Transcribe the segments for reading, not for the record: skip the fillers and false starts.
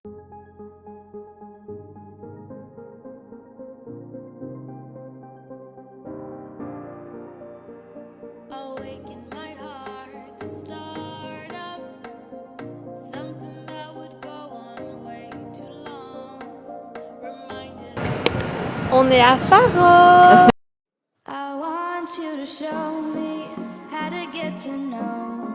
On est à Faro. I want you to show me how to get to know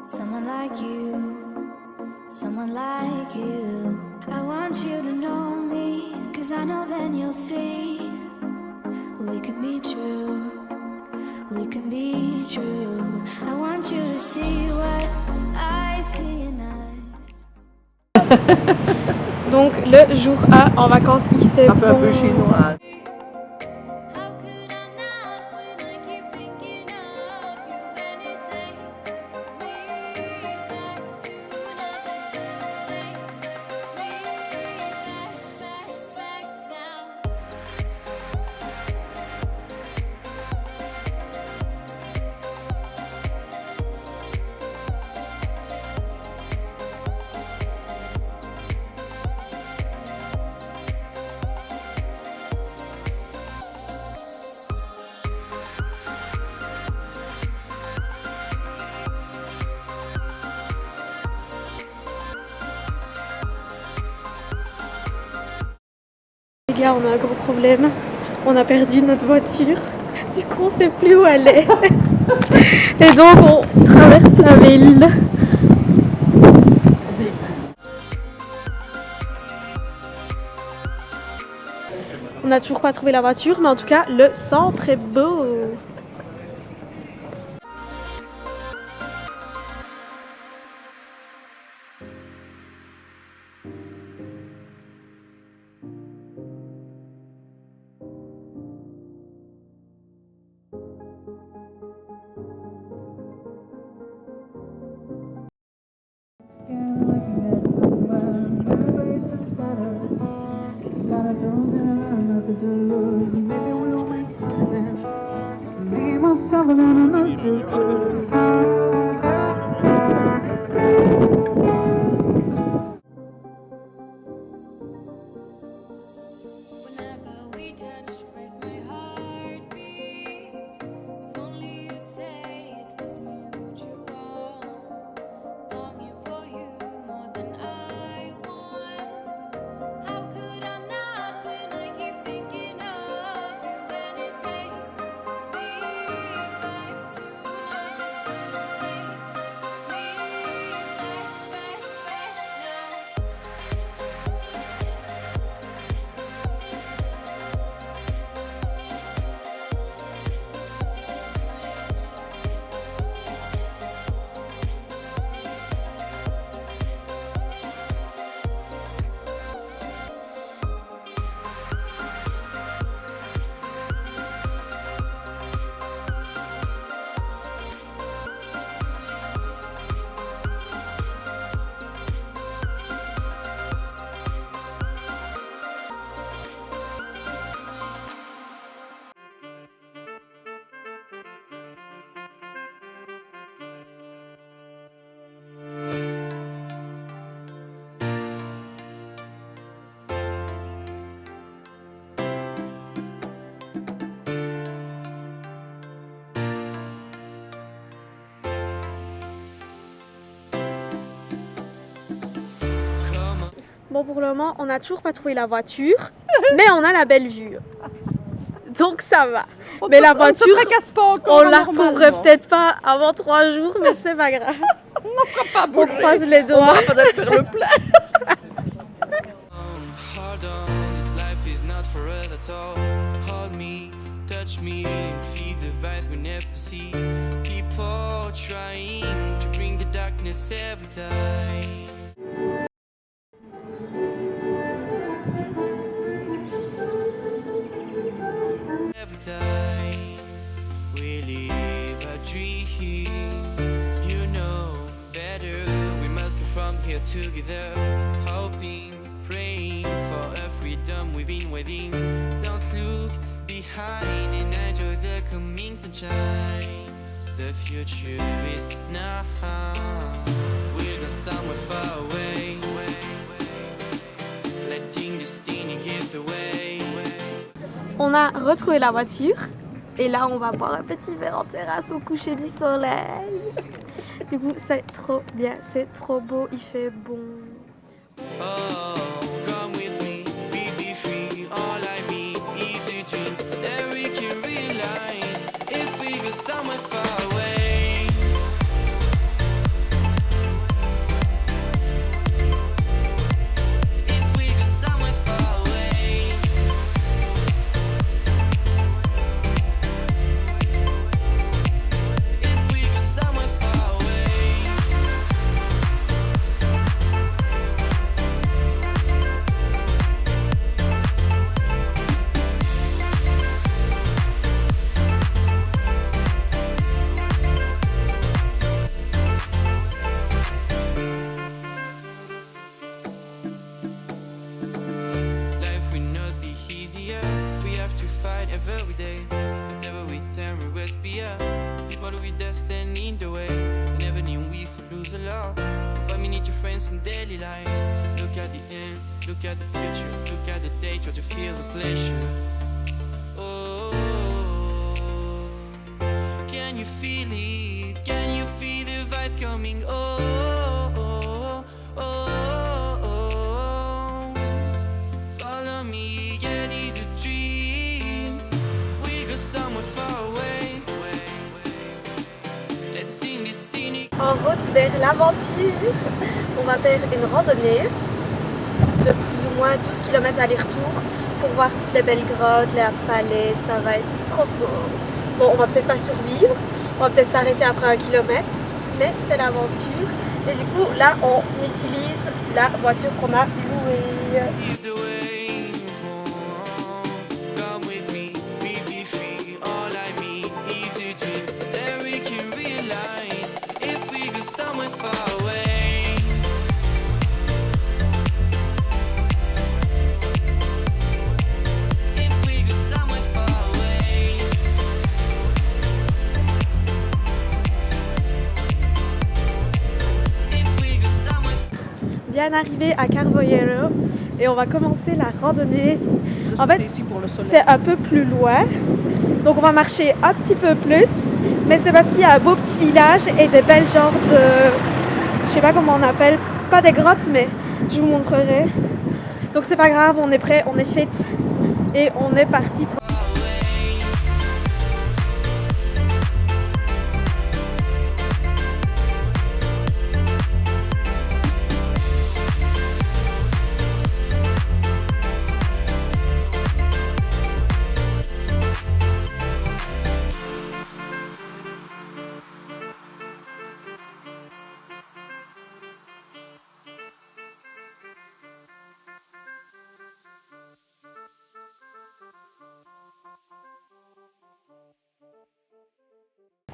someone like you, someone like you. I want you to know me, 'cause I know then you'll see we can be true, we can be true. I want you to see what I see in us. Donc le jour A en vacances, il fait Ça fait un bon. peu chinois. Les gars, on a un gros problème. On a perdu notre voiture. Du coup, on sait plus où elle est. Et donc, on traverse la ville. On n'a toujours pas trouvé la voiture, mais en tout cas, le centre est beau. Bon, pour le moment, on n'a toujours pas trouvé la voiture, mais on a la belle vue. Donc ça va. Mais la voiture, on ne se tracasse pas encore. On la retrouverait peut-être pas avant 3 jours, mais c'est pas grave. On n'en fera pas bouger. On croise les doigts. On va peut-être faire le plein. Together, hoping, praying for a freedom we've been waiting. Don't look behind and enjoy the coming sunshine. The future is now. We'll go somewhere far away. On a retrouvé la voiture et là on va boire un petit verre en terrasse au coucher du soleil. Du coup c'est trop bien, c'est trop beau, il fait bon. Oh, come with me, be free. All I mean is a dream that we can realize if we go somewhere far away. If we go somewhere far away. If we go somewhere far away. Life will not be easier. We have to fight every day. Whatever we turn, we will be up. People we destined in the way. Never knew we would lose a lot. 5 minutes your friends in daily life. Look at the end, look at the future, look at the day, try to feel the pleasure. Oh, can you feel it? Can you feel the vibe coming? Oh, oh, oh, oh. Follow me, get it a dream. We go somewhere far away. Let's sing this teeny. En route vers l'aventure, on va faire une randonnée de plus ou moins 12 km aller-retour pour voir toutes les belles grottes, les palais, ça va être trop beau. Bon, on va peut-être pas survivre, on va peut-être s'arrêter après 1 kilomètre, mais c'est l'aventure. Et du coup, là, on utilise la voiture qu'on a louée. Lead the way. Come with me, be free. All I mean is a dream that we can realize if we go somewhere far away. If we go somewhere far away. If we go somewhere. Bien arrivé à Carboyero et on va commencer la randonnée. En fait, ici pour le soleil. c'est un peu plus loin, donc on va marcher un petit peu plus, mais c'est parce qu'il y a un beau petit village et des belles genres de, je sais pas comment on appelle, pas des grottes, mais je vous montrerai. Donc c'est pas grave, on est prêt, on est fit et on est parti.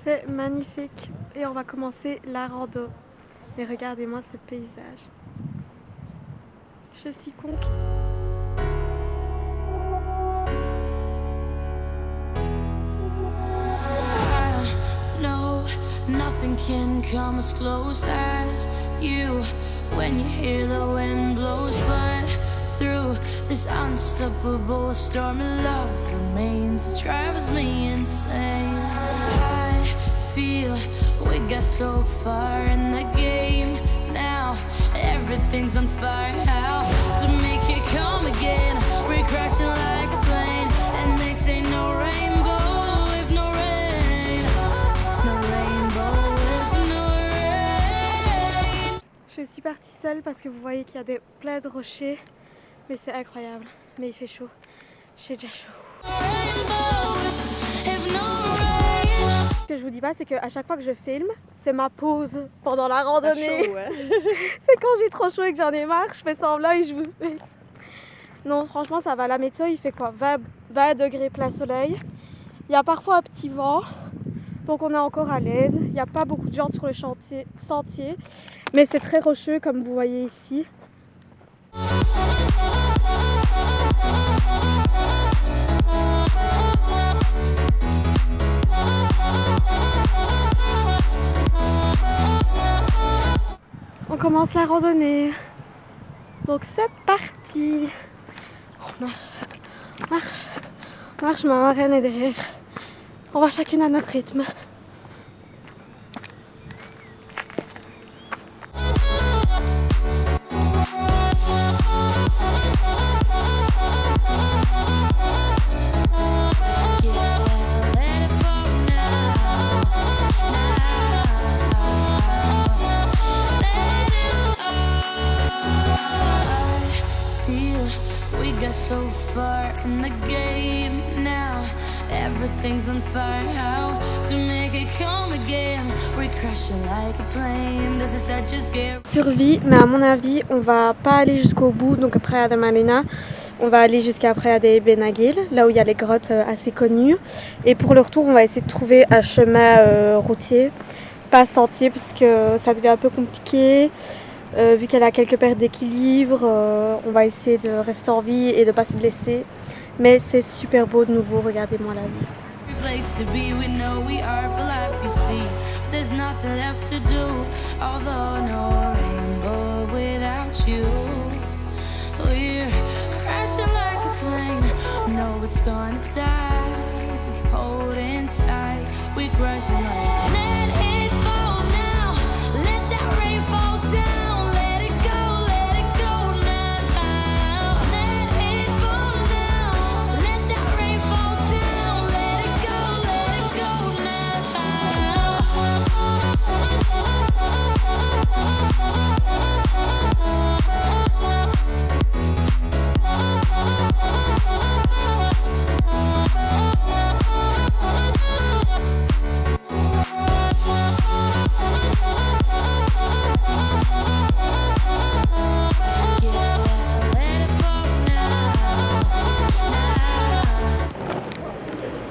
C'est magnifique et on va commencer la rando. Mais regardez-moi ce paysage. Je suis conquise. No, nothing can come as close as you when you hear the wind blows. But through this unstoppable storm of love remains, it drives me insane. I feel we got so far in the game. Now everything's on fire. How to make it come again? We're crashing like a plane, and they say no rainbow if no rain. No rainbow if no rain. Je suis partie seule parce que vous voyez qu'il y a plein de rochers, mais c'est incroyable. Mais il fait chaud, j'ai déjà chaud. Ce que je vous dis pas, c'est qu'à chaque fois que je filme, c'est ma pause pendant la randonnée. Chaud, ouais. C'est quand j'ai trop chaud et que j'en ai marre, je fais semblant et je vous fais. Non, franchement, ça va. La météo, il fait quoi, 20 degrés plein soleil. Il y a parfois un petit vent, donc on est encore à l'aise. Il n'y a pas beaucoup de gens sur le sentier, mais c'est très rocheux comme vous voyez ici. On commence la randonnée. Donc c'est parti. On marche, marche, marche, ma marraine est derrière. On va chacune à notre rythme. So far in the game now, everything's on fire. How to make it come again? We're crashing like a plane. This is such a scare. Survie, mais à mon avis, on va pas aller jusqu'au bout. Donc après Praia de Malena, on va aller jusqu'à Praia de Benagil, là où il y a les grottes assez connues. Et pour le retour, on va essayer de trouver un chemin routier, pas sentier, parce que ça devient un peu compliqué. Vu qu'elle a quelques pertes d'équilibre, on va essayer de rester en vie et de ne pas se blesser. Mais c'est super beau de nouveau, regardez-moi la vue.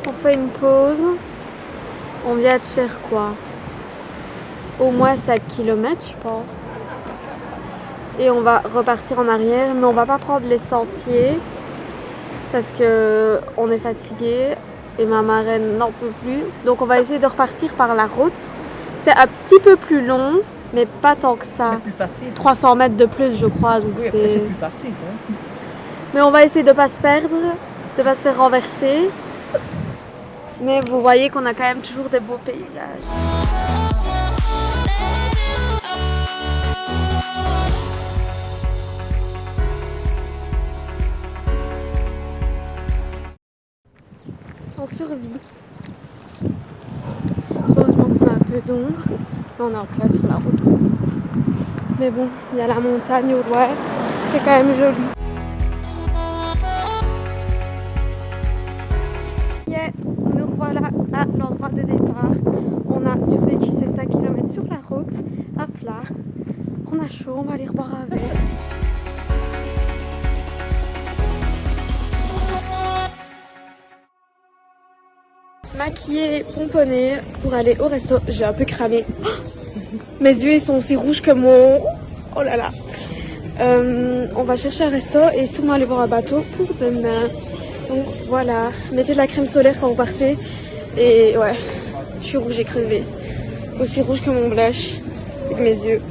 On fait une pause. On vient de faire quoi? Au moins 5 km, je pense. Et on va repartir en arrière, mais on va pas prendre les sentiers parce que on est fatigué et ma marraine n'en peut plus. Donc on va essayer de repartir par la route. C'est un petit peu plus long, mais pas tant que ça. C'est plus facile. 300 mètres de plus, je crois. Donc Oui, c'est plus facile. Hein. Mais on va essayer de pas se perdre, de pas se faire renverser. Mais vous voyez qu'on a quand même toujours des beaux paysages. On survit. Heureusement qu'on a un peu d'ombre. On est en plein sur la route. Mais bon, il y a la montagne au loin. C'est quand même joli. Yeah, nous revoilà à l'endroit de départ. On a survécu ces 5 km sur la route, à plat. On a chaud, on va aller reboire un verre. Maquillée, pomponnée pour aller au resto. J'ai un peu cramé. Oh, mes yeux ils sont aussi rouges que mon... Oh là là. On va chercher un resto et sûrement aller voir un bateau pour demain. Donc voilà, mettez de la crème solaire quand vous partez. Et ouais, je suis rouge et crevée. Aussi rouge que mon blush avec mes yeux.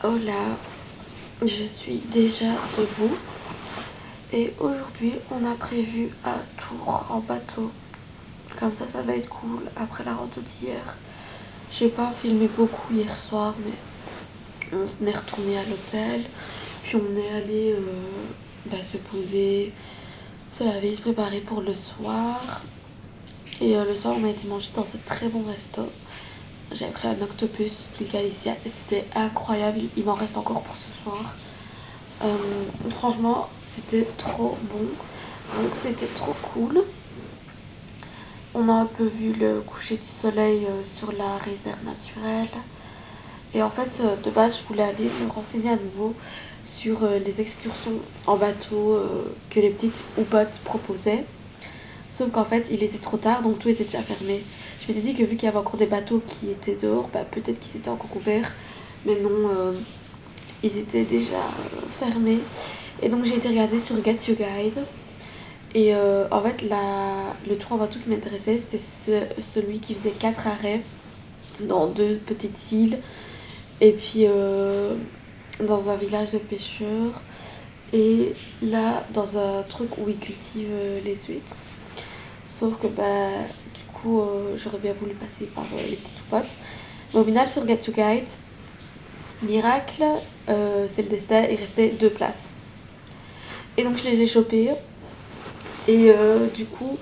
Hola, je suis déjà debout. Et aujourd'hui, on a prévu un tour en bateau. Comme ça va être cool après la rando d'hier. J'ai pas filmé beaucoup hier soir, mais on s'en est retourné à l'hôtel. Puis on est allé se poser, se laver, se préparer pour le soir. Et le soir, on a été manger dans un très bon resto. J'avais pris un octopus style Galicia et c'était incroyable. Il m'en reste encore pour ce soir. Franchement, c'était trop bon. Donc c'était trop cool. On a un peu vu le coucher du soleil sur la réserve naturelle. Et en fait, de base, je voulais aller me renseigner à nouveau sur les excursions en bateau que les petites houpottes proposaient. Sauf qu'en fait, il était trop tard, donc tout était déjà fermé. Je m'étais dit que vu qu'il y avait encore des bateaux qui étaient dehors, peut-être qu'ils étaient encore ouverts. Mais non, ils étaient déjà fermés. Et donc j'ai été regarder sur Get Your Guide. Et en fait, le tour en bateau qui m'intéressait, c'était celui qui faisait 4 arrêts dans 2 petites îles. Et puis dans un village de pêcheurs. Et là, dans un truc où ils cultivent les huîtres. Sauf que du coup, j'aurais bien voulu passer par les petites toupottes. Mais au final, sur Get You Guide, miracle, c'est le destin, il restait 2 places. Et donc je les ai chopées. Et du coup,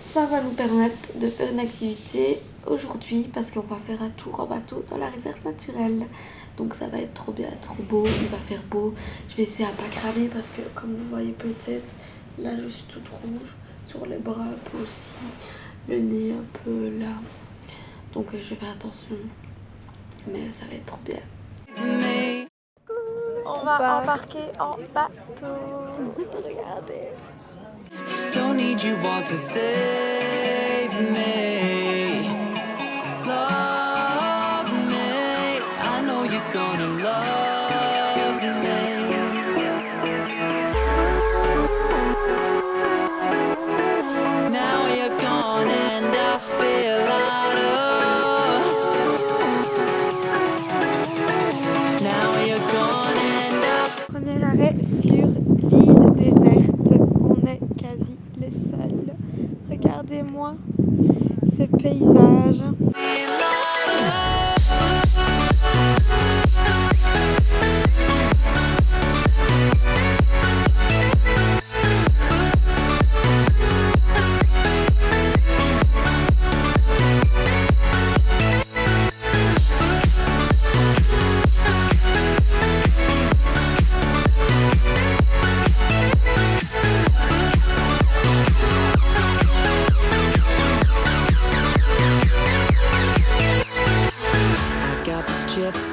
ça va nous permettre de faire une activité aujourd'hui parce qu'on va faire un tour en bateau dans la réserve naturelle. Donc ça va être trop bien, trop beau, il va faire beau. Je vais essayer à pas cramer parce que comme vous voyez peut-être, là je suis toute rouge, sur les bras un peu aussi, le nez un peu là. Donc je vais faire attention, mais ça va être trop bien. On va embarquer en bateau. Regardez. Don't need you all to save me. Love me. I know you're gonna love me. Now you're gone and I feel out of. Now you're gone and I. Premier arrêt sur l'île déserte. On est quasi les seuls. Regardez-moi ce paysage.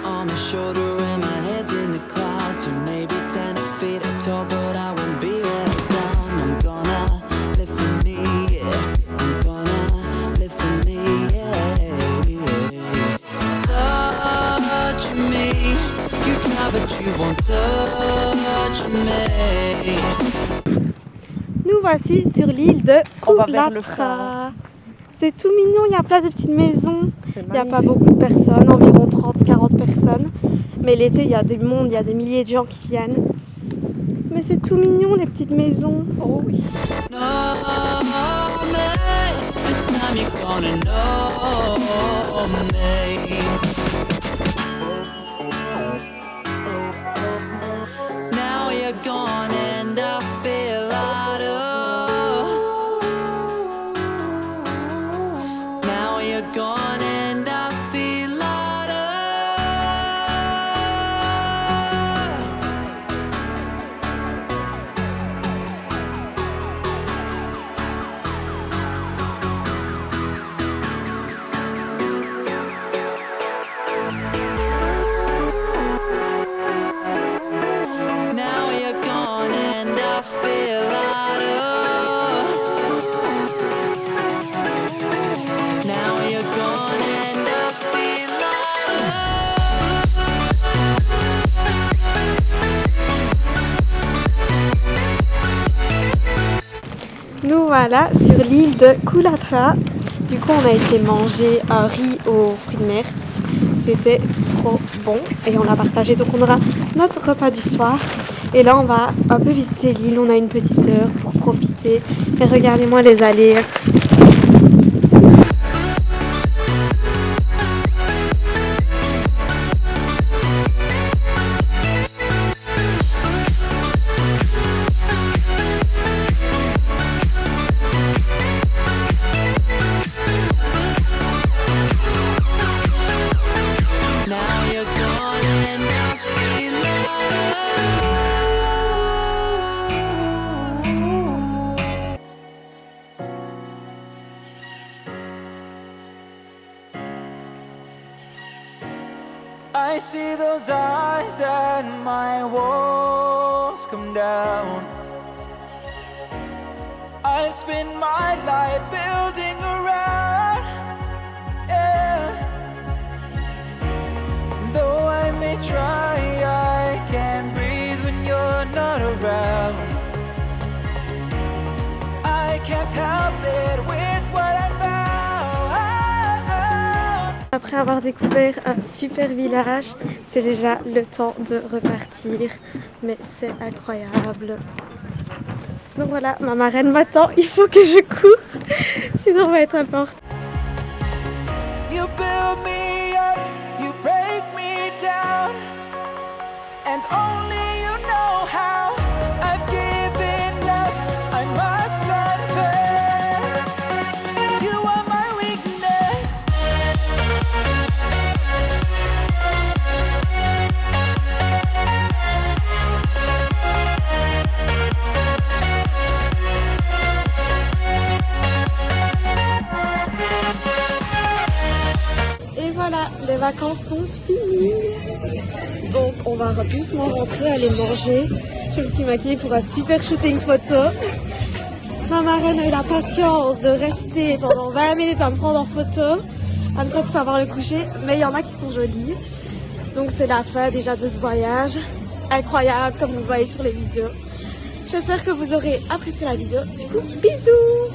On the shoulder and my head's in the clouds. Or maybe 10 feet tall, but I won't be held down. I'm gonna live for me, yeah. I'm gonna live for me, yeah. Touch me. You try but you won't touch me. Nous voici sur l'île de On va vers le Coulatra. C'est tout mignon, il y a plein de petites maisons. Il n'y a pas magnifique. beaucoup de personnes, environ 30-40 personnes. Mais l'été, il y a des mondes, il y a des milliers de gens qui viennent. Mais c'est tout mignon, les petites maisons. Oh oui. Know me. This time you're gonna know me. Now you're gone and I feel out of. Now you're gone and I feel out of. Now you're gone and I feel out of. Now you're gone and I feel Nous voilà sur l'île de Coulatra. Du coup, on a été manger un riz aux fruits de mer. C'était trop bon et on l'a partagé. Donc, on aura notre repas du soir. Et là, on va un peu visiter l'île. On a une petite heure pour profiter. Et regardez-moi les allées. Now you're gone and I feel I see those eyes and my walls come down. I've spent my life building around, yeah. Though I may try, I can't breathe when you're not around. Après avoir découvert un super village, c'est déjà le temps de repartir, mais c'est incroyable. Donc voilà, ma marraine m'attend, il faut que je cours, sinon on va être un peu en retard. You build me up, you break me down, and only you know how I've given up, I must confess, you are my weakness. Et voilà, les vacances sont finies. Donc on va doucement rentrer, aller manger. Je me suis maquillée pour un super shooting photo. Ma marraine a eu la patience de rester pendant 20 minutes à me prendre en photo, à ne presque pas voir le coucher, mais il y en a qui sont jolies. Donc c'est la fin déjà de ce voyage. Incroyable comme vous le voyez sur les vidéos. J'espère que vous aurez apprécié la vidéo. Du coup, bisous!